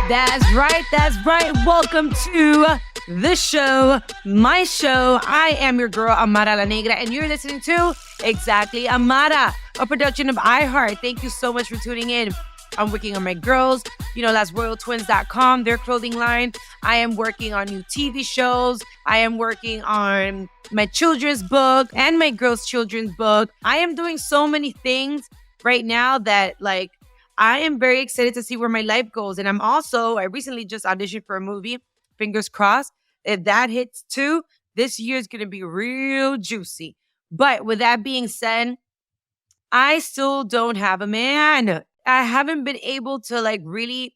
That's right. That's right. Welcome to the show, my show. I am your girl, Amara la Negra, and you're listening to Exactly Amara, a production of iHeart. Thank you so much for tuning in. I'm working on my girls. That's royaltwins.com, their clothing line. I am working on new TV shows. I am working on my children's book and my girls' children's book. I am doing so many things right now that, I am very excited to see where my life goes. And I recently just auditioned for a movie. Fingers crossed. If that hits too, this year is going to be real juicy. But with that being said, I still don't have a man. I haven't been able to really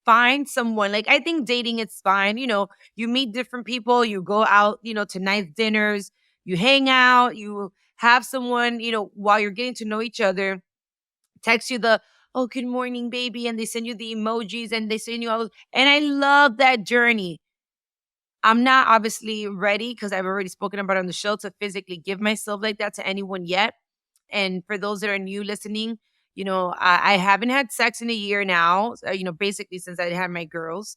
find someone. I think dating is fine. You meet different people, you go out, to nice dinners, you hang out, you have someone, while you're getting to know each other, text you oh, good morning, baby. And they send you the emojis and they send you all those. And I love that journey. I'm not obviously ready, because I've already spoken about it on the show, to physically give myself like that to anyone yet. And for those that are new listening, I haven't had sex in a year now, basically since I had my girls.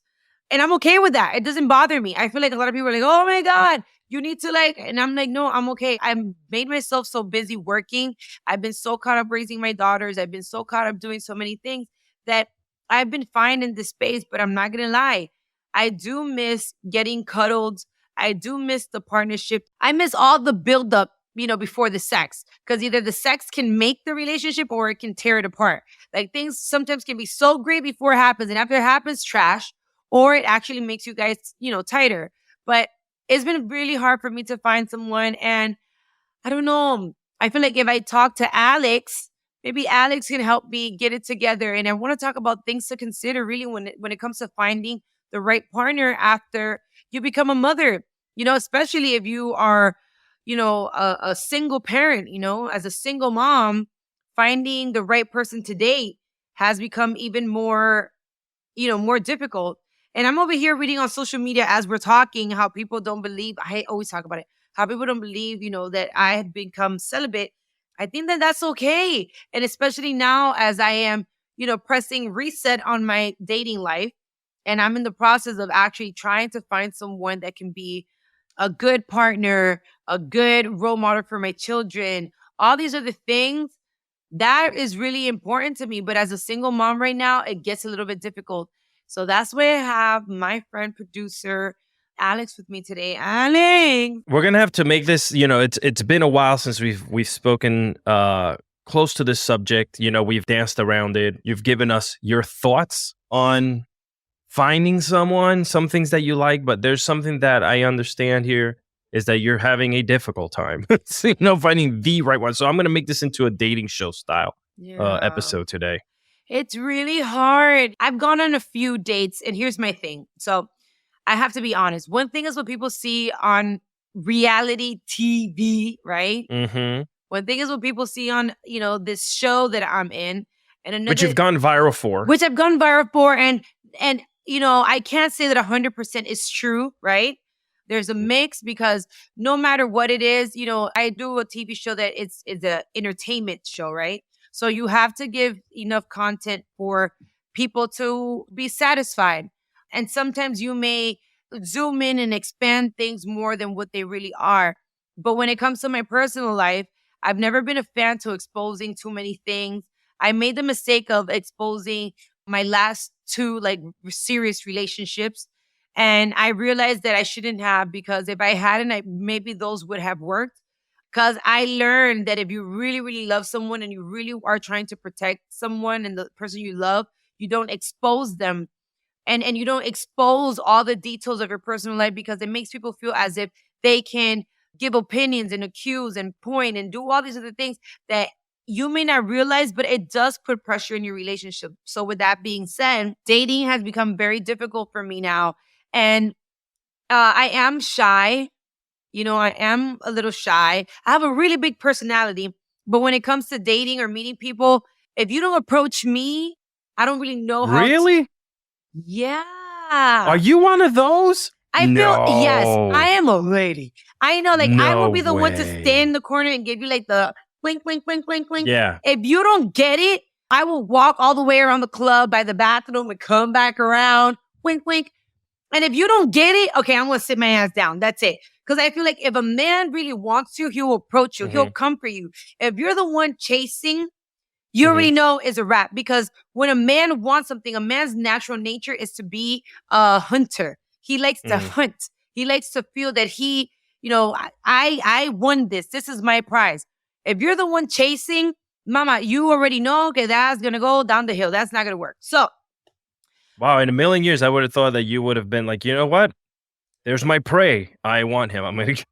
And I'm okay with that. It doesn't bother me. I feel like a lot of people are like, oh my God, you need to and I'm like, no, I'm okay. I've made myself so busy working. I've been so caught up raising my daughters. I've been so caught up doing so many things that I've been fine in this space, but I'm not going to lie. I do miss getting cuddled. I do miss the partnership. I miss all the buildup, before the sex, because either the sex can make the relationship or it can tear it apart. Things sometimes can be so great before it happens, and after it happens, trash, or it actually makes you guys, tighter. But it's been really hard for me to find someone, and I don't know. I feel like if I talk to Alex, maybe Alex can help me get it together. And I want to talk about things to consider really when it comes to finding the right partner after you become a mother, especially if you are, a single parent, as a single mom, finding the right person to date has become even more, more difficult. And I'm over here reading on social media as we're talking how people don't believe, I always talk about it, how people don't believe, that I have become celibate. I think that that's okay. And especially now as I am, pressing reset on my dating life, and I'm in the process of actually trying to find someone that can be a good partner, a good role model for my children. All these are the things that is really important to me. But as a single mom right now, it gets a little bit difficult. So that's why I have my friend producer, Alex, with me today. Alex! We're going to have to make this, it's been a while since we've spoken close to this subject. We've danced around it. You've given us your thoughts on finding someone, some things that you like, but there's something that I understand here is that you're having a difficult time, finding the right one. So I'm going to make this into a dating show style episode today. It's really hard. I've gone on a few dates, and here's my thing. So I have to be honest. One thing is what people see on reality TV, right? Mm-hmm. One thing is what people see on, this show that I'm in. And another, which you've gone viral for. Which I've gone viral for. And I can't say that 100% is true, right? There's a mix, because no matter what it is, I do a TV show that it's an entertainment show, right? So you have to give enough content for people to be satisfied. And sometimes you may zoom in and expand things more than what they really are. But when it comes to my personal life, I've never been a fan to exposing too many things. I made the mistake of exposing my last two serious relationships. And I realized that I shouldn't have, because if I hadn't, maybe those would have worked. Because I learned that if you really, really love someone and you really are trying to protect someone and the person you love, you don't expose them. And you don't expose all the details of your personal life, because it makes people feel as if they can give opinions and accuse and point and do all these other things that you may not realize, but it does put pressure in your relationship. So with that being said, dating has become very difficult for me now. And I am shy. I am a little shy. I have a really big personality. But when it comes to dating or meeting people, if you don't approach me, I don't really know how. Really? Yeah. Are you one of those? I feel, yes, I am a lady. I know, I will be the one to stand in the corner and give you the blink, blink, blink, blink, blink. Yeah. If you don't get it, I will walk all the way around the club by the bathroom and come back around. Wink, wink. And if you don't get it, okay, I'm going to sit my ass down. That's it. Because I feel like if a man really wants you, he will approach you. He'll come for you. If you're the one chasing, you already know it's a wrap. Because when a man wants something, a man's natural nature is to be a hunter. He likes to hunt. He likes to feel that he, I won this. This is my prize. If you're the one chasing, mama, you already know, okay, that's going to go down the hill. That's not going to work. So. Wow. In a million years, I would have thought that you would have been like, you know what? There's my prey. I want him. I'm going to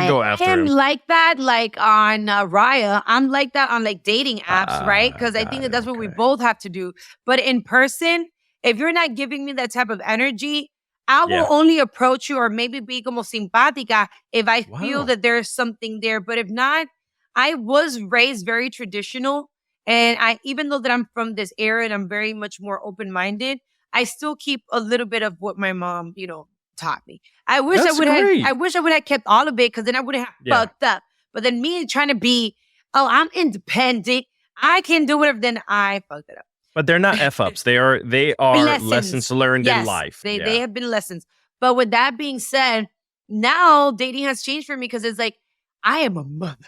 go after him. Like that, like on Raya. I'm like that on like dating apps, right? Because I think that's what we both have to do. But in person, if you're not giving me that type of energy, I will only approach you or maybe be como simpática if I feel that there's something there. But if not, I was raised very traditional. And even though that I'm from this era and I'm very much more open-minded, I still keep a little bit of what my mom, taught me. I wish I would have kept all of it because then I would have fucked up. But then me trying to be, I'm independent. I can do whatever. Then I fucked it up. But they're not F-ups. They are lessons learned in life. They have been lessons. But with that being said, now dating has changed for me because it's like, I am a mother.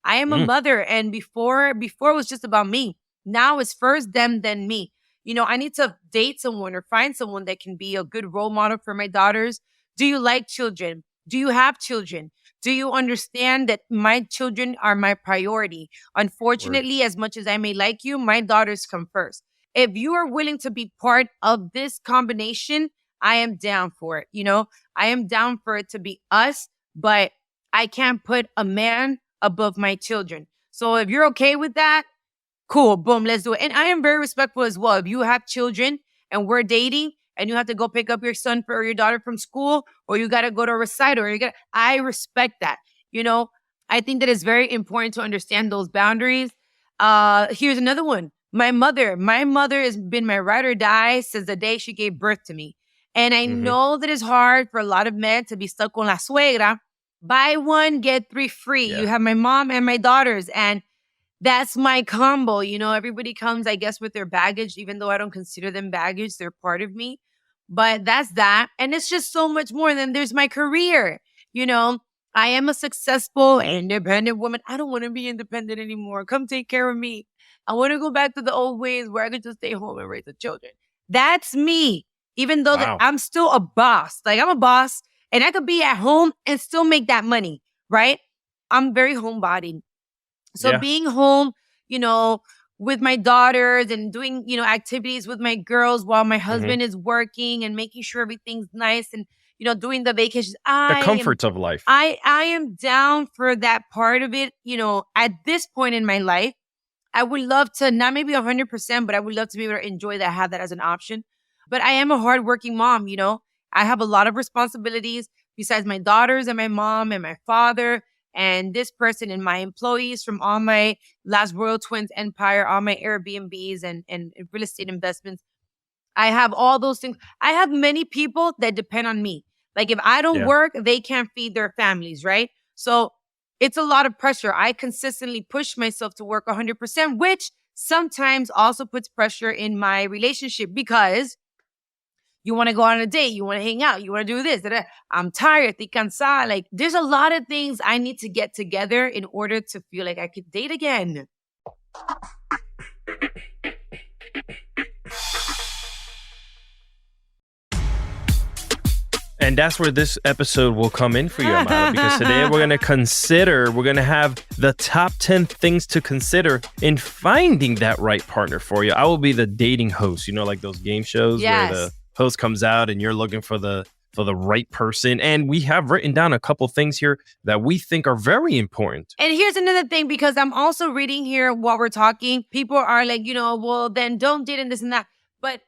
I am a mother. And before it was just about me. Now it's first them, then me. I need to date someone or find someone that can be a good role model for my daughters. Do you like children? Do you have children? Do you understand that my children are my priority? Unfortunately, as much as I may like you, my daughters come first. If you are willing to be part of this combination, I am down for it. I am down for it to be us, but I can't put a man above my children. So if you're okay with that, cool, boom, let's do it. And I am very respectful as well. If you have children and we're dating and you have to go pick up your son or your daughter from school, or you got to go to a recital, I respect that. I think that it's very important to understand those boundaries. Here's another one. My mother has been my ride or die since the day she gave birth to me. And I know that it's hard for a lot of men to be stuck on la suegra. Buy one, get 3 free. Yeah. You have my mom and my daughters. And that's my combo. Everybody comes, I guess, with their baggage, even though I don't consider them baggage. They're part of me. But that's that. And it's just so much more. Than there's my career. I am a successful, independent woman. I don't want to be independent anymore. Come take care of me. I want to go back to the old ways where I could just stay home and raise the children. That's me. Even though that I'm still a boss. Like, I'm a boss. And I could be at home and still make that money, right? I'm very homebodied. So being home, with my daughters and doing, activities with my girls while my husband is working and making sure everything's nice and, doing the vacations. The comforts of life. I am down for that part of it. At this point in my life, I would love to, not maybe 100%, but I would love to be able to enjoy that, have that as an option. But I am a hardworking mom, I have a lot of responsibilities besides my daughters and my mom and my father and this person and my employees from all my last Royal Twins empire, all my Airbnbs and real estate investments. I have all those things. I have many people that depend on me. Like, if I don't work, they can't feed their families, right? So it's a lot of pressure. I consistently push myself to work 100%, which sometimes also puts pressure in my relationship because you want to go on a date. You want to hang out. You want to do this. I'm tired. Estoy cansada. Like, there's a lot of things I need to get together in order to feel like I could date again. And that's where this episode will come in for you, Amara, because today we're going to have the top 10 things to consider in finding that right partner for you. I will be the dating host, like those game shows where the host comes out and you're looking for the right person. And we have written down a couple things here that we think are very important. And here's another thing, because I'm also reading here while we're talking. People are like, well, then don't date and this and that. But,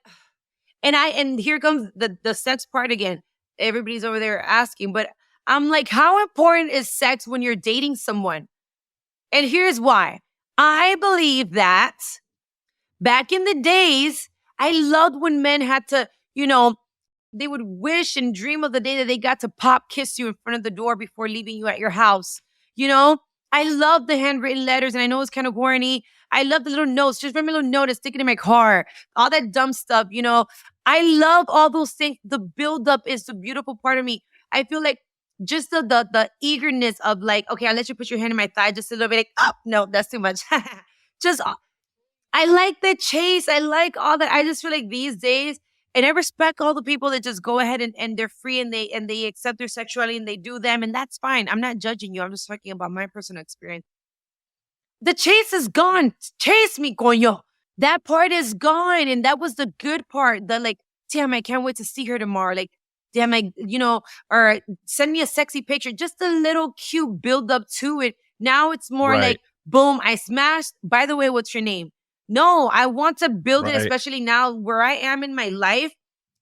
and here comes the sex part again. Everybody's over there asking, but I'm like, how important is sex when you're dating someone? And here's why. I believe that back in the days, I loved when men had to, they would wish and dream of the day that they got to pop kiss you in front of the door before leaving you at your house. I love the handwritten letters, and I know it's kind of corny. I love the little notes. Just remember little note and stick it in my car. All that dumb stuff, I love all those things. The buildup is the beautiful part of me. I feel like just the eagerness of like, okay, I'll let you put your hand in my thigh just a little bit. Like, oh, no, that's too much. Just, I like the chase. I like all that. I just feel like these days, and I respect all the people that just go ahead and they're free and they accept their sexuality and they do them. And that's fine. I'm not judging you. I'm just talking about my personal experience. The chase is gone. Chase me, coño. That part is gone. And that was the good part. The like, damn, I can't wait to see her tomorrow. Like, damn, or send me a sexy picture. Just a little cute build up to it. Now it's more like, boom, I smashed. By the way, what's your name? No, I want to build it, especially now where I am in my life.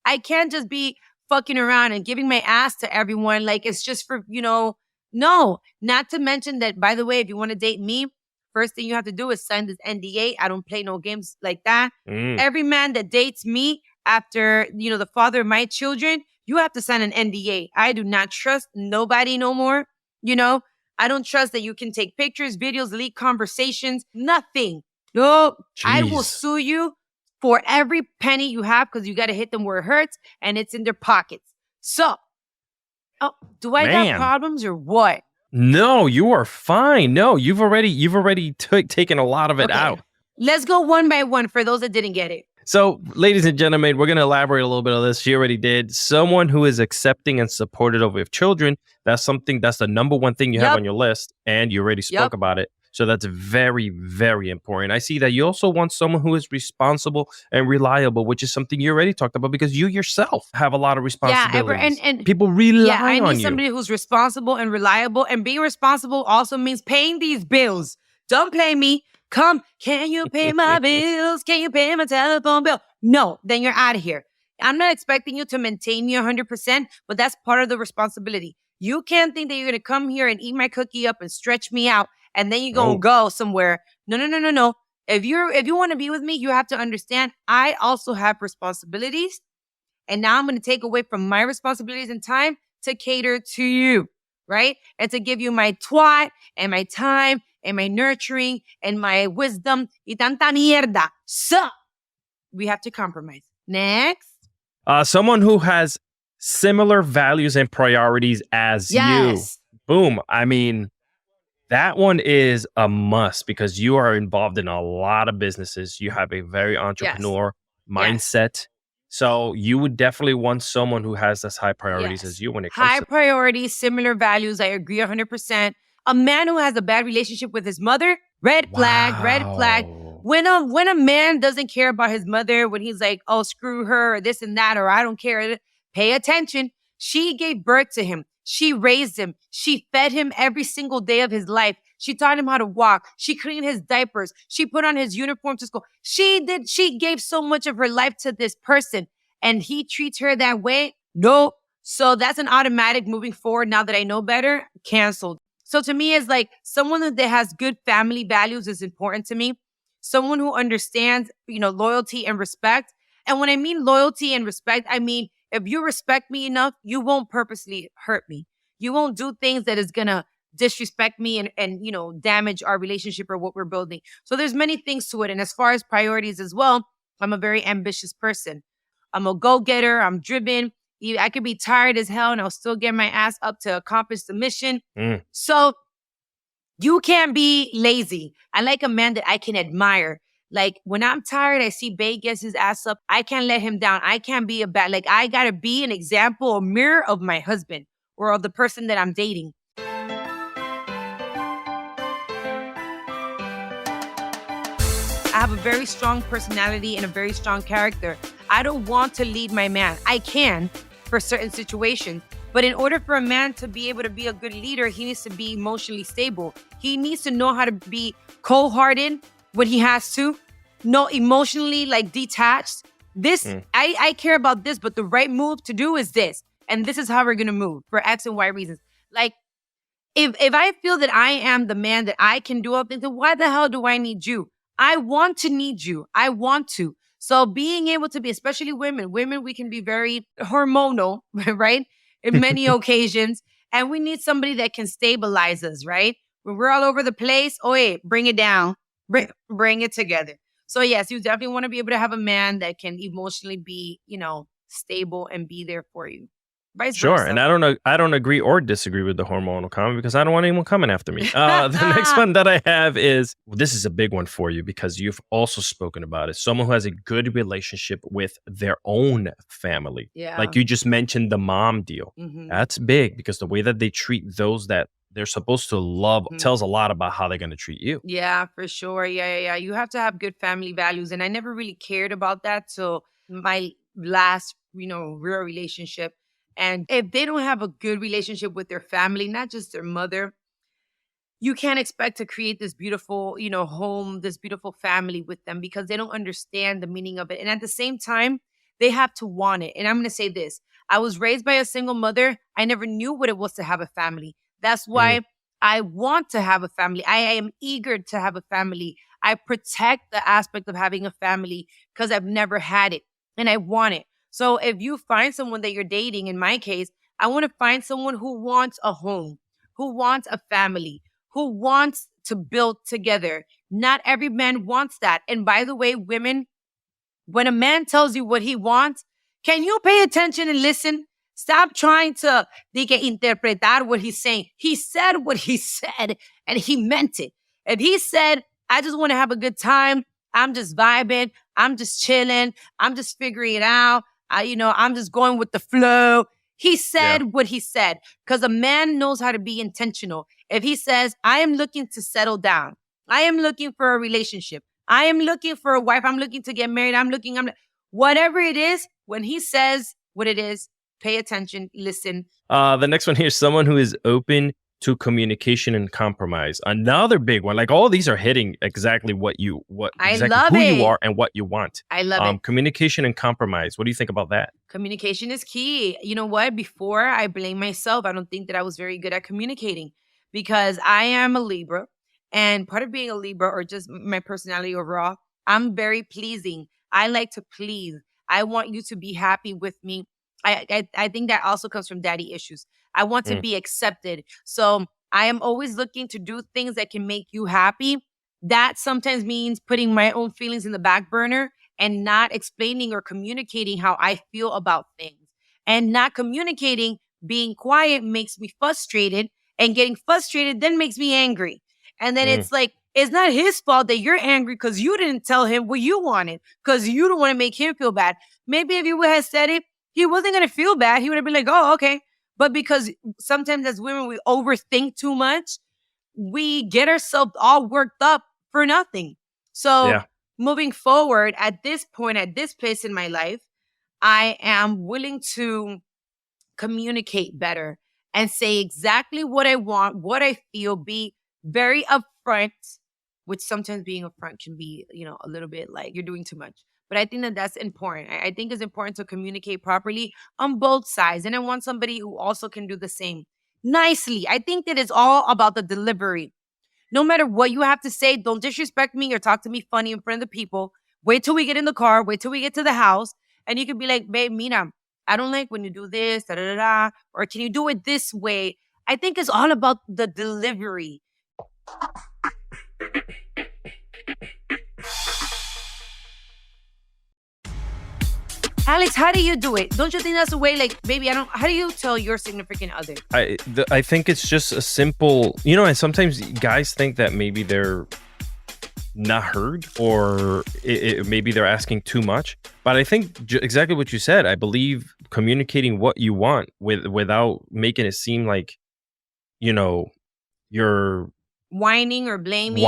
I can't just be fucking around and giving my ass to everyone. Like, it's just for, no. Not to mention that, by the way, if you want to date me, first thing you have to do is sign this NDA. I don't play no games like that. Every man that dates me after, the father of my children, you have to sign an NDA. I do not trust nobody no more. I don't trust that you can take pictures, videos, leak conversations, nothing. No, I will sue you for every penny you have because you got to hit them where it hurts and it's in their pockets. So, do I got problems or what? No, you are fine. No, you've already taken a lot of it out. Let's go one by one for those that didn't get it. So, ladies and gentlemen, we're going to elaborate a little bit on this. She already did. Someone who is accepting and supportive of children, that's the number one thing you have on your list, and you already spoke about it. So that's very, very important. I see that you also want someone who is responsible and reliable, which is something you already talked about because you yourself have a lot of responsibilities. Yeah, and people rely on you. I need somebody who's responsible and reliable. And being responsible also means paying these bills. Don't play me. Come, can you pay my bills? Can you pay my telephone bill? No, then you're out of here. I'm not expecting you to maintain me 100%, but that's part of the responsibility. You can't think that you're going to come here and eat my cookie up and stretch me out. And then you're going to go somewhere. No. If you want to be with me, you have to understand I also have responsibilities. And now I'm going to take away from my responsibilities and time to cater to you, right? And to give you my twat and my time and my nurturing and my wisdom y tanta mierda. So we have to compromise. Next. Someone who has similar values and priorities as you. Boom. I mean, that one is a must because you are involved in a lot of businesses. You have a very entrepreneur mindset. So you would definitely want someone who has as high priorities as you when it comes to... High priorities, similar values. I agree 100%. A man who has a bad relationship with his mother, red flag. When a man doesn't care about his mother, when he's like, oh, screw her or this and that, or I don't care, pay attention. She gave birth to him. She raised him. She fed him every single day of his life. She taught him how to walk. She cleaned his diapers. She put on his uniform to school. She gave so much of her life to this person. And he treats her that way? No. So that's an automatic moving forward. Now that I know better, canceled. So to me, it's like someone that has good family values is important to me. Someone who understands, loyalty and respect. And when I mean loyalty and respect, I mean, if you respect me enough, you won't purposely hurt me. You won't do things that is going to disrespect me and damage our relationship or what we're building. So there's many things to it. And as far as priorities as well, I'm a very ambitious person. I'm a go-getter. I'm driven. I could be tired as hell and I'll still get my ass up to accomplish the mission. So you can't be lazy. I like a man that I can admire. Like, when I'm tired, I see Bae gets his ass up. I can't let him down. I can't be I got to be an example, a mirror of my husband or of the person that I'm dating. I have a very strong personality and a very strong character. I don't want to lead my man. I can for certain situations. But in order for a man to be able to be a good leader, he needs to be emotionally stable. He needs to know how to be cold-hearted when he has to. No, emotionally detached. I care about this, but the right move to do is this. And this is how we're going to move for X and Y reasons. Like, if I feel that I am the man that I can do all things, then why the hell do I need you? I want to need you. I want to. So being able to be, especially women, we can be very hormonal, right? In many occasions. And we need somebody that can stabilize us, right? When we're all over the place, bring it down. bring it together. So yes, you definitely want to be able to have a man that can emotionally be, stable and be there for you. Vice Sure, and versa. I don't agree or disagree with the hormonal comment because I don't want anyone coming after me. The next one that I have is this is a big one for you because you've also spoken about it. Someone who has a good relationship with their own family, Yeah. like you just mentioned, the mom deal. Mhm. That's big because the way that they treat those that they're supposed to love tells a lot about how they're going to treat you. Yeah, for sure. Yeah. You have to have good family values. And I never really cared about that till my last, real relationship. And if they don't have a good relationship with their family, not just their mother, you can't expect to create this beautiful, home, this beautiful family with them because they don't understand the meaning of it. And at the same time, they have to want it. And I'm going to say this. I was raised by a single mother. I never knew what it was to have a family. That's why I want to have a family. I am eager to have a family. I protect the aspect of having a family because I've never had it and I want it. So if you find someone that you're dating, in my case, I want to find someone who wants a home, who wants a family, who wants to build together. Not every man wants that. And by the way, women, when a man tells you what he wants, can you pay attention and listen? Stop trying to interpretar what he's saying. He said what he said and he meant it. If he said, I just want to have a good time, I'm just vibing, I'm just chilling, I'm just figuring it out, I'm just going with the flow. He said what he said because a man knows how to be intentional. If he says, I am looking to settle down, I am looking for a relationship, I am looking for a wife, I'm looking to get married, whatever it is, when he says what it is, pay attention, listen. The next one here is someone who is open to communication and compromise. Another big one. Like all these are hitting exactly who you are and what you want. I love it. Communication and compromise. What do you think about that? Communication is key. You know what? Before I blame myself, I don't think that I was very good at communicating because I am a Libra. And part of being a Libra, or just my personality overall, I'm very pleasing. I like to please. I want you to be happy with me. I think that also comes from daddy issues. I want to be accepted. So I am always looking to do things that can make you happy. That sometimes means putting my own feelings in the back burner and not explaining or communicating how I feel about things. And not communicating, being quiet makes me frustrated, and getting frustrated then makes me angry. And then it's like, it's not his fault that you're angry because you didn't tell him what you wanted, because you don't want to make him feel bad. Maybe if you would have said it, he wasn't going to feel bad. He would have been like, oh, okay. But because sometimes as women, we overthink too much, we get ourselves all worked up for nothing. So moving forward at this point, at this place in my life, I am willing to communicate better and say exactly what I want, what I feel, be very upfront, which sometimes being upfront can be, a little bit like you're doing too much. But I think that that's important. I think it's important to communicate properly on both sides. And I want somebody who also can do the same nicely. I think that it's all about the delivery. No matter what you have to say, don't disrespect me or talk to me funny in front of the people. Wait till we get in the car. Wait till we get to the house. And you could be like, babe, Mina, I don't like when you do this, da da da da. Or can you do it this way? I think it's all about the delivery. Alex, how do you do it? Don't you think that's a way, like, baby, how do you tell your significant other? I think it's just a simple, and sometimes guys think that maybe they're not heard or maybe they're asking too much. But I think exactly what you said. I believe communicating what you want without making it seem like, you're whining or blaming.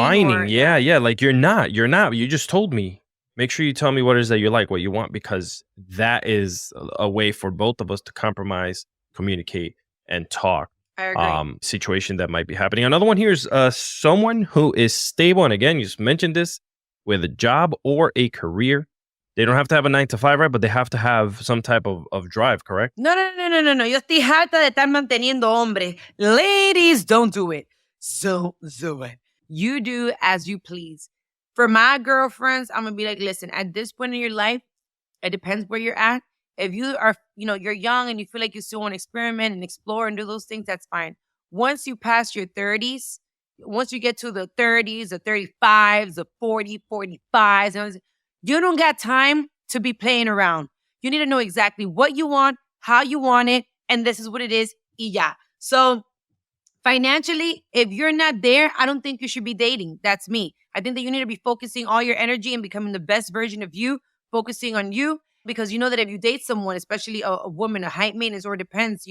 Yeah. Like you're not. You just told me. Make sure you tell me what it is that you like, what you want, because that is a way for both of us to compromise, communicate, and talk. I agree. Situation that might be happening. Another one here is someone who is stable. And again, you just mentioned this, with a job or a career. They don't have to have a 9 to 5, right? But they have to have some type of drive, correct? No. Yo estoy harta de estar manteniendo hombres. Ladies, don't do it. So do it. You do as you please. For my girlfriends, I'm going to be like, listen, at this point in your life, it depends where you're at. If you are, you're young and you feel like you still want to experiment and explore and do those things, that's fine. Once you pass your 30s, once you get to the 30s, the 35s, the 40, 45s, you don't got time to be playing around. You need to know exactly what you want, how you want it, and this is what it is. Y ya. So financially, if you're not there, I don't think you should be dating. That's me. I think that you need to be focusing all your energy and becoming the best version of you, focusing on you, because you know that if you date someone, especially a woman, a high maintenance, or depends,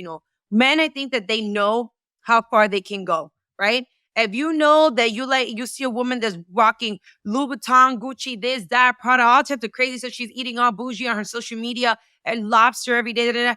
men, I think that they know how far they can go, right? If you know that you see a woman that's rocking Louis Vuitton, Gucci, this, that, Prada, all types of crazy stuff, she's eating all bougie on her social media and lobster every day,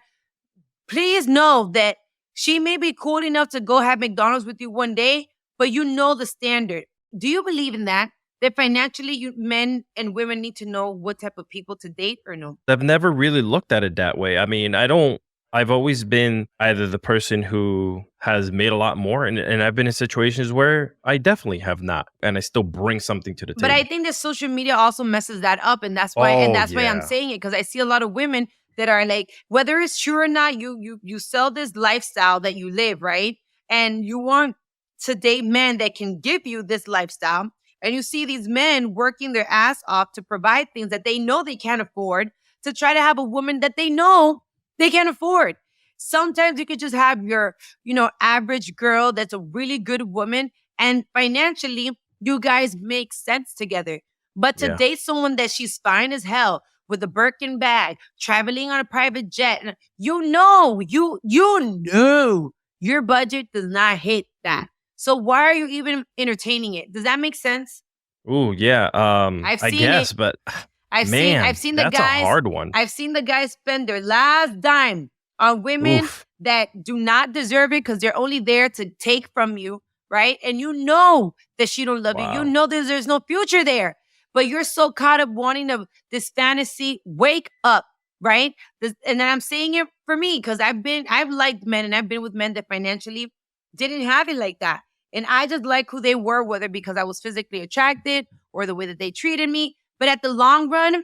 please know that she may be cool enough to go have McDonald's with you one day, but you know the standard. Do you believe in that? That financially, men and women need to know what type of people to date or no? I've never really looked at it that way. I mean, I've always been either the person who has made a lot more, and I've been in situations where I definitely have not, and I still bring something to the table. But I think that social media also messes that up, and that's why why I'm saying it, because I see a lot of women that are like, whether it's true or not, you sell this lifestyle that you live, right? And you want to date men that can give you this lifestyle. And you see these men working their ass off to provide things that they know they can't afford, to try to have a woman that they know they can't afford. Sometimes you could just have your, average girl that's a really good woman, and financially, you guys make sense together. But to date someone that she's fine as hell, with a Birkin bag, traveling on a private jet, you know your budget does not hit that. So why are you even entertaining it? Does that make sense? Ooh, yeah. I guess, but I've seen the that's guys. A hard one. I've seen the guys spend their last dime on women that do not deserve it because they're only there to take from you, right? And you know that she don't love you. You know that there's no future there. But you're so caught up wanting this fantasy. Wake up, right? And then I'm saying it for me because I've liked men and I've been with men that financially didn't have it like that. And I just like who they were, whether because I was physically attracted or the way that they treated me. But at the long run,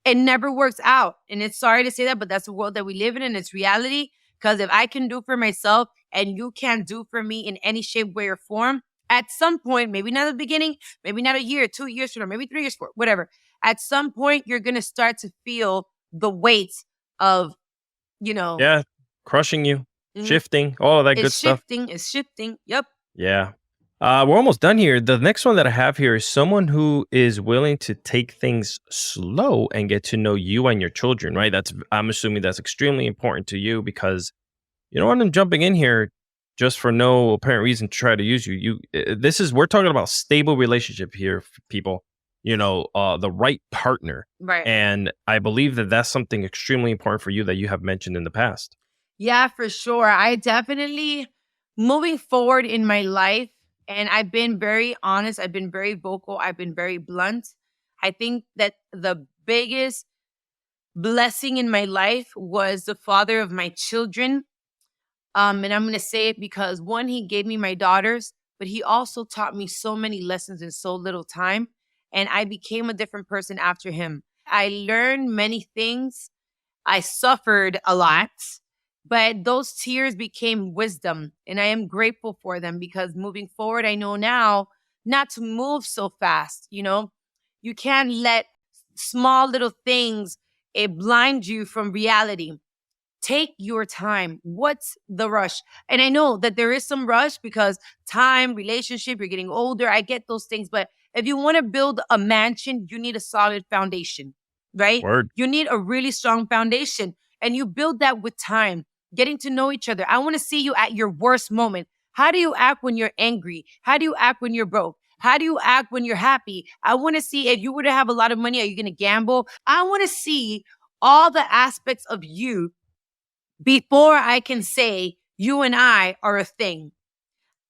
it never works out. And it's sorry to say that, but that's the world that we live in and it's reality. Because if I can do for myself and you can't do for me in any shape, way, or form, at some point, maybe not at the beginning, maybe not a year, 2 years from now, maybe 3 years, whatever. At some point, you're going to start to feel the weight of, Yeah, crushing you, shifting, all of that good stuff. It's shifting. Yep. Yeah. We're almost done here. The next one that I have here is someone who is willing to take things slow and get to know you and your children, right? I'm assuming that's extremely important to you because you don't want them jumping in here just for no apparent reason to try to use you. We're talking about stable relationship here, people. The right partner. Right. And I believe that that's something extremely important for you that you have mentioned in the past. Yeah, for sure. I definitely, moving forward in my life, and I've been very honest, I've been very vocal, I've been very blunt. I think that the biggest blessing in my life was the father of my children. And I'm going to say it because one, he gave me my daughters, but he also taught me so many lessons in so little time. And I became a different person after him. I learned many things. I suffered a lot, but those tears became wisdom. And I am grateful for them because moving forward, I know now not to move so fast. You can't let small little things blind you from reality. Take your time. What's the rush? And I know that there is some rush because time, relationship, you're getting older. I get those things. But if you want to build a mansion, you need a solid foundation, right? Word. You need a really strong foundation. And you build that with time, getting to know each other. I want to see you at your worst moment. How do you act when you're angry? How do you act when you're broke? How do you act when you're happy? I want to see if you were to have a lot of money, are you going to gamble? I want to see all the aspects of you before I can say you and I are a thing.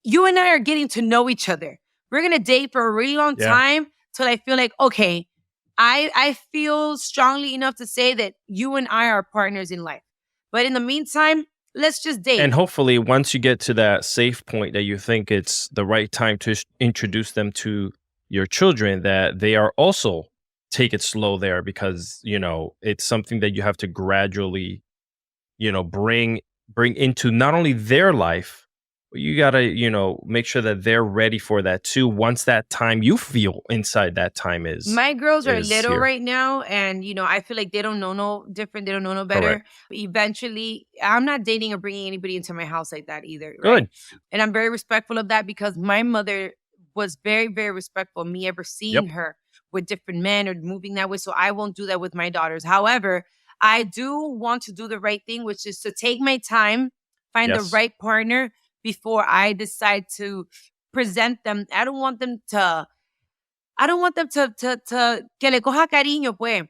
You and I are getting to know each other. We're going to date for a really long time till I feel like, okay, I feel strongly enough to say that you and I are partners in life. But in the meantime, let's just date. And hopefully once you get to that safe point that you think it's the right time to introduce them to your children, that they are also take it slow there because, it's something that you have to gradually bring into not only their life, you got to, make sure that they're ready for that too. Once that time you feel inside that time My girls are is little here. right now, and I feel like they don't know no different. They don't know no Correct. better. Eventually, I'm not dating or bringing anybody into my house like that either, right? Good. And I'm very respectful of that because my mother was very, very respectful of me ever Yep. seeing her with different men or moving that way. So I won't do that with my daughters. However, I do want to do the right thing, which is to take my time, find the Yes. right partner before I decide to present them. I don't want them to que le coja cariño, pues.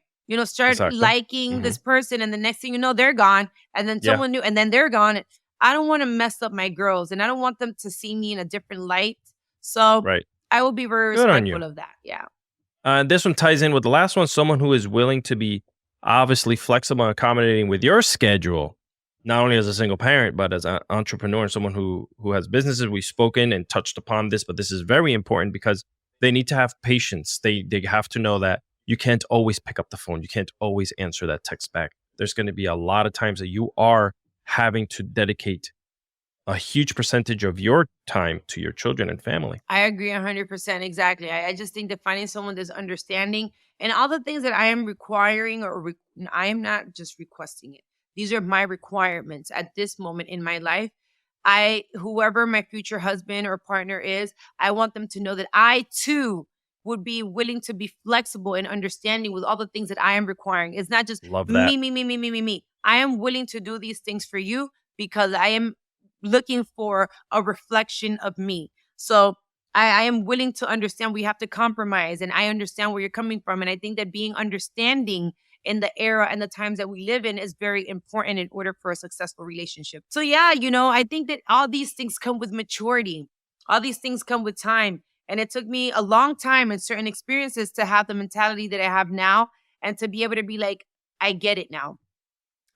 Start Exactly. liking Mhm. this person, and the next thing you know, they're gone, and then Yeah. someone new, and then they're gone. I don't want to mess up my girls, and I don't want them to see me in a different light. So Right. I will be very Good on you. respectful of that. Yeah. This one ties in with the last one. Someone who is willing to be obviously flexible and accommodating with your schedule, not only as a single parent, but as an entrepreneur and someone who has businesses. We've spoken and touched upon this, but this is very important because they need to have patience. They have to know that you can't always pick up the phone. You can't always answer that text back. There's going to be a lot of times that you are having to dedicate a huge percentage of your time to your children and family. I agree 100%. Exactly. I just think that finding someone that's understanding and all the things that I am requiring I am not just requesting it. These are my requirements at this moment in my life. Whoever my future husband or partner is, I want them to know that I too would be willing to be flexible and understanding with all the things that I am requiring. It's not just Love that. me. I am willing to do these things for you because I am looking for a reflection of me. So I am willing to understand we have to compromise, and I understand where you're coming from. And I think that being understanding in the era and the times that we live in is very important in order for a successful relationship. So yeah, I think that all these things come with maturity. All these things come with time. And it took me a long time and certain experiences to have the mentality that I have now and to be able to be like, I get it now.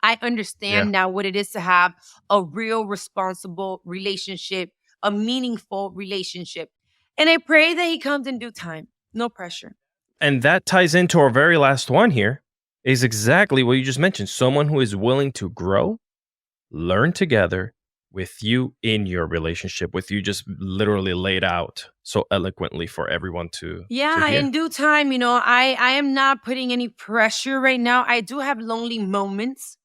I understand now what it is to have a real responsible relationship, a meaningful relationship. And I pray that he comes in due time. No pressure. And that ties into our very last one here is exactly what you just mentioned. Someone who is willing to grow, learn together with you in your relationship, with you just literally laid out so eloquently for everyone to hear. In due time, I am not putting any pressure right now. I do have lonely moments.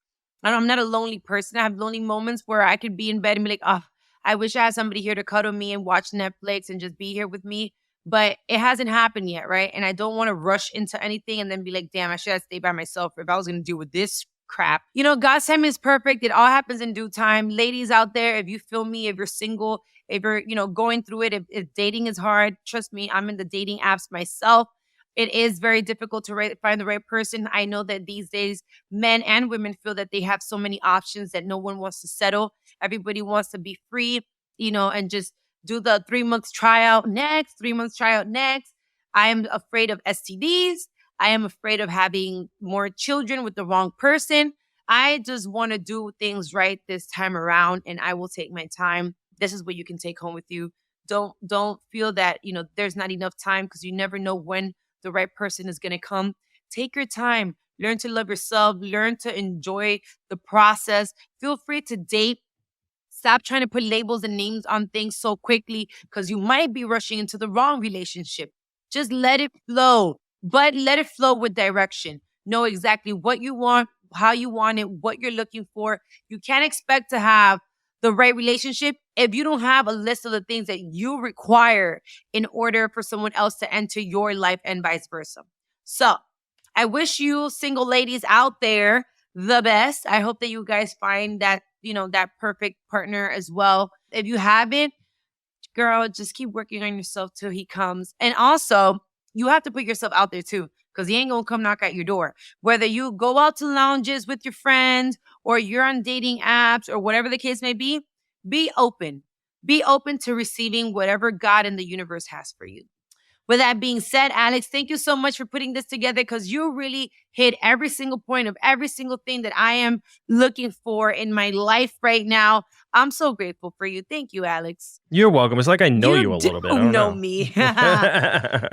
I'm not a lonely person. I have lonely moments where I could be in bed and be like, oh, I wish I had somebody here to cuddle me and watch Netflix and just be here with me. But it hasn't happened yet, right? And I don't want to rush into anything and then be like, damn, I should have stayed by myself if I was going to deal with this crap. God's time is perfect. It all happens in due time. Ladies out there, if you feel me, if you're single, if you're, going through it, if dating is hard, trust me, I'm in the dating apps myself. It is very difficult to find the right person. I know that these days, men and women feel that they have so many options that no one wants to settle. Everybody wants to be free, and just do the 3 months tryout next, 3 months tryout next. I am afraid of STDs. I am afraid of having more children with the wrong person. I just want to do things right this time around, and I will take my time. This is what you can take home with you. Don't feel that, there's not enough time because you never know when the right person is going to come. Take your time. Learn to love yourself. Learn to enjoy the process. Feel free to date. Stop trying to put labels and names on things so quickly because you might be rushing into the wrong relationship. Just let it flow, but let it flow with direction. Know exactly what you want, how you want it, what you're looking for. You can't expect to have the right relationship if you don't have a list of the things that you require in order for someone else to enter your life and vice versa. So I wish you single ladies out there the best. I hope that you guys find that, that perfect partner as well. If you haven't, girl, just keep working on yourself till he comes. And also, you have to put yourself out there too, because he ain't gonna come knock at your door. Whether you go out to lounges with your friends or you're on dating apps or whatever the case may be open. Be open to receiving whatever God in the universe has for you. With that being said, Alex, thank you so much for putting this together because you really hit every single point of every single thing that I am looking for in my life right now. I'm so grateful for you. Thank you, Alex. You're welcome. It's like I know you a little bit. I don't know. Me.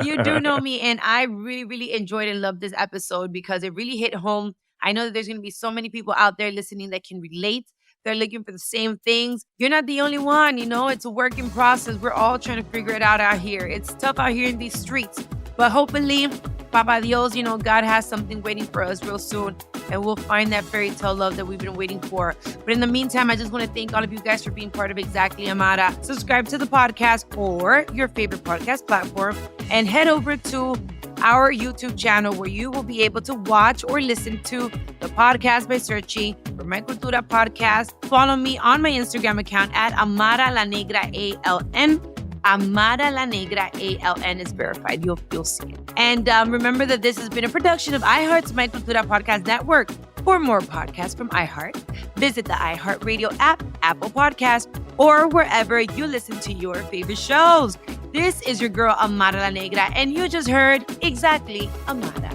You do know me. And I really, really enjoyed and loved this episode because it really hit home. I know that there's going to be so many people out there listening that can relate, They're looking for the same things. You're not the only one, it's a working process. We're all trying to figure it out here. It's tough out here in these streets, but hopefully, Papa Dios, God has something waiting for us real soon, and we'll find that fairy tale love that we've been waiting for. But in the meantime, I just want to thank all of you guys for being part of Exactly Amara. Subscribe to the podcast or your favorite podcast platform and head over to our YouTube channel where you will be able to watch or listen to the podcast by searching for My Cultura Podcast. Follow me on my Instagram account at Amara La Negra ALN. Amara La Negra ALN is verified. You'll see it. And remember that this has been a production of iHeart's My Cultura Podcast Network. For more podcasts from iHeart, visit the iHeartRadio app, Apple Podcast, or wherever you listen to your favorite shows. This is your girl, Amara La Negra, and you just heard Exactly Amara.